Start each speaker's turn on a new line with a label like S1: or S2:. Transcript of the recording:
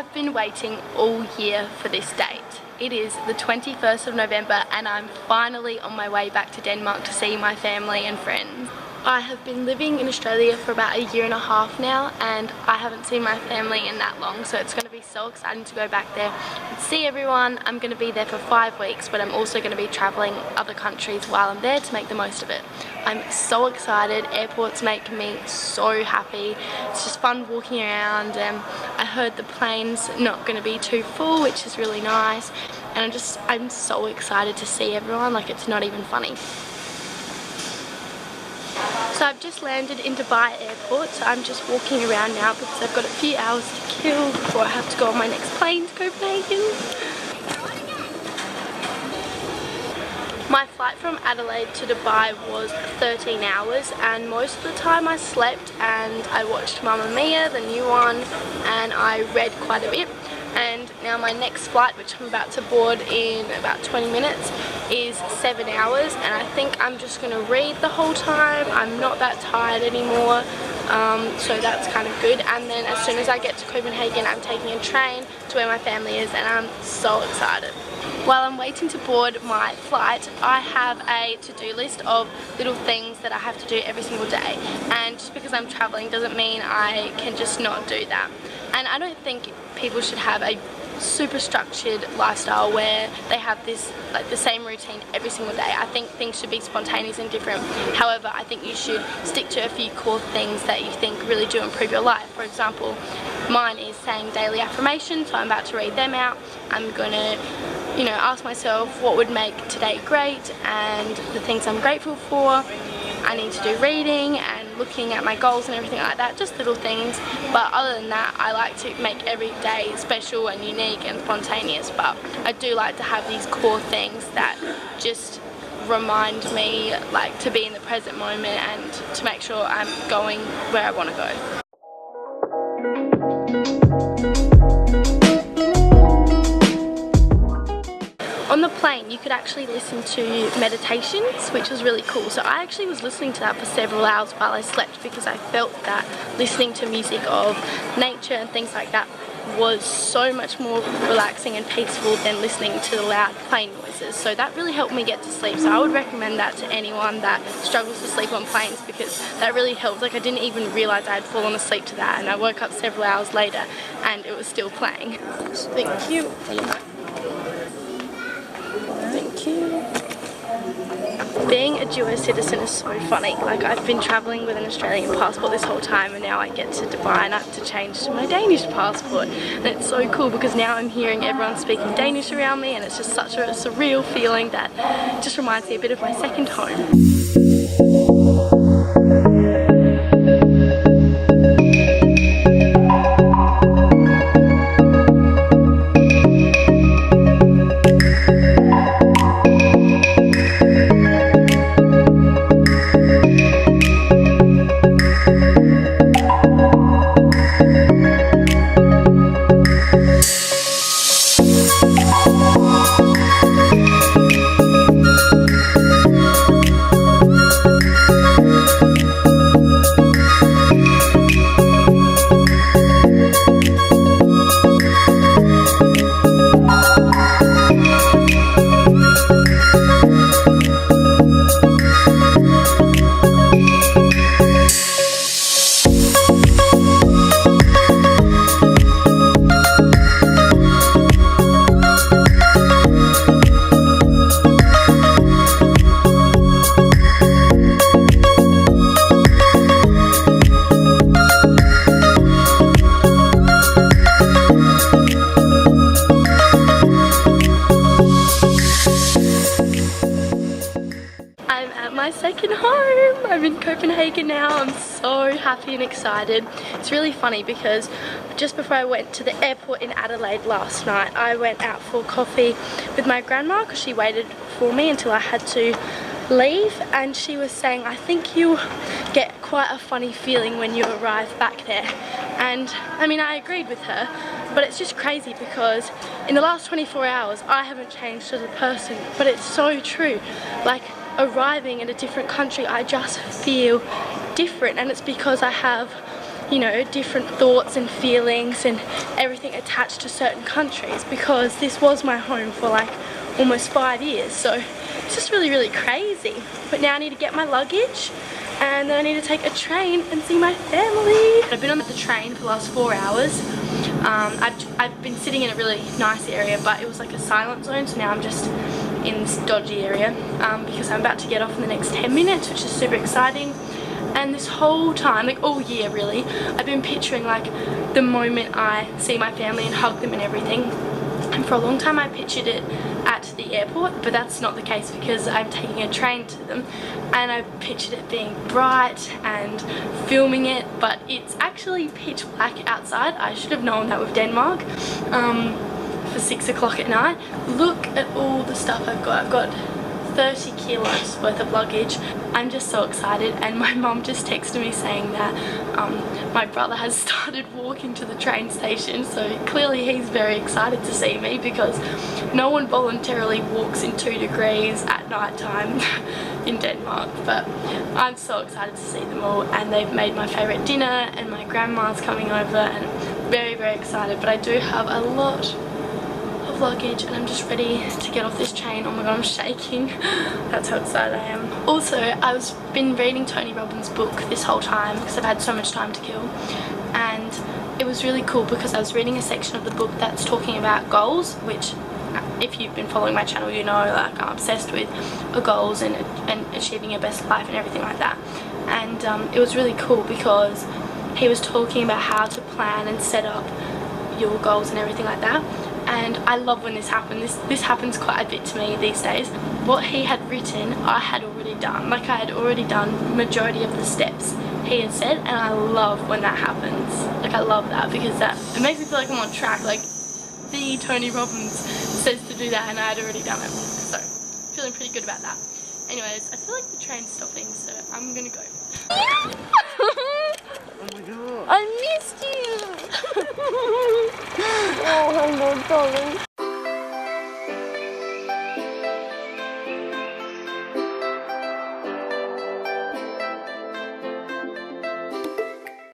S1: have been waiting all year for this date. It is the 21st of November and I'm finally on my way back to Denmark to see my family and friends. I have been living in Australia for about a year and a half now and I haven't seen my family in that long, so it's going to be so exciting to go back there and see everyone. I'm going to be there for 5 weeks, but I'm also going to be travelling other countries while I'm there to make the most of it. I'm so excited. Airports make me so happy. It's just fun walking around. I heard the plane's not going to be too full, which is really nice, and I'm so excited to see everyone, like it's not even funny. So I've just landed in Dubai airport, so I'm just walking around now because I've got a few hours to kill before I have to go on my next plane to Copenhagen. My flight from Adelaide to Dubai was 13 hours and most of the time I slept and I watched Mamma Mia, the new one, and I read quite a bit. And now my next flight, which I'm about to board in about 20 minutes, is 7 hours, and I think I'm just going to read the whole time. I'm not that tired anymore, so that's kind of good. And then as soon as I get to Copenhagen, I'm taking a train to where my family is, and I'm so excited. While I'm waiting to board my flight, I have a to-do list of little things that I have to do every single day, and just because I'm traveling doesn't mean I can just not do that. And I don't think people should have a super structured lifestyle where they have this, like, the same routine every single day. I think things should be spontaneous and different. However, I think you should stick to a few core things that you think really do improve your life. For example, mine is saying daily affirmations, so I'm about to read them out. I'm gonna, ask myself what would make today great and the things I'm grateful for. I need to do reading and looking at my goals and everything like that, just little things. But other than that, I like to make every day special and unique and spontaneous, but I do like to have these core things that just remind me, like, to be in the present moment and to make sure I'm going where I want to go. On the plane you could actually listen to meditations, which was really cool. So I actually was listening to that for several hours while I slept because I felt that listening to music of nature and things like that was so much more relaxing and peaceful than listening to the loud plane noises. So that really helped me get to sleep. So I would recommend that to anyone that struggles to sleep on planes because that really helped. Like, I didn't even realise I had fallen asleep to that, and I woke up several hours later and it was still playing. Thank you. Thank you. Being a dual citizen is so funny. Like, I've been travelling with an Australian passport this whole time and now I get to Dubai and I have to change to my Danish passport. And it's so cool because now I'm hearing everyone speaking Danish around me and it's just such a surreal feeling that just reminds me a bit of my second home. My second home. I'm in Copenhagen now. I'm so happy and excited. It's really funny because just before I went to the airport in Adelaide last night, I went out for coffee with my grandma because she waited for me until I had to leave, and she was saying, I think you get quite a funny feeling when you arrive back there. And I mean, I agreed with her, but it's just crazy because in the last 24 hours I haven't changed as a person, but it's so true. Like, arriving in a different country, I just feel different, and it's because I have you know, different thoughts and feelings and everything attached to certain countries, because this was my home for like almost 5 years, so it's just really crazy. But now I need to get my luggage and then I need to take a train and see my family. I've been on the train for the last 4 hours. I've been sitting in a really nice area, but it was like a silent zone, so now I'm just in this dodgy area because I'm about to get off in the next 10 minutes, which is super exciting. And this whole time, like all year really, I've been picturing like the moment I see my family and hug them and everything. And for a long time I pictured it at the airport, but that's not the case because I'm taking a train to them, and I pictured it being bright and filming it, but it's actually pitch black outside. I should have known that with Denmark for 6 o'clock at night. Look at all the stuff I've got. I've got 30 kilos worth of luggage. I'm just so excited, and my mum just texted me saying that my brother has started walking to the train station, so clearly he's very excited to see me because no one voluntarily walks in 2 degrees at night time in Denmark. But I'm so excited to see them all, and they've made my favourite dinner and my grandma's coming over, and very excited. But I do have a lot luggage and I'm just ready to get off this train. Oh my god, I'm shaking. That's how excited I am. Also, I've been reading Tony Robbins' book this whole time because I've had so much time to kill, and it was really cool because I was reading a section of the book that's talking about goals, which if you've been following my channel you know, like, I'm obsessed with goals and achieving your best life and everything like that. And it was really cool because he was talking about how to plan and set up your goals and everything like that. And I love when this happens. This happens quite a bit to me these days. What he had written, I had already done. Like, I had already done majority of the steps he had said, and I love when that happens. Like, I love that because it makes me feel like I'm on track. Like, the Tony Robbins says to do that and I had already done it. So, feeling pretty good about that. Anyways, I feel like the train's stopping, so I'm gonna go.
S2: Oh my god.
S1: I missed you!
S2: Oh, hello, darling.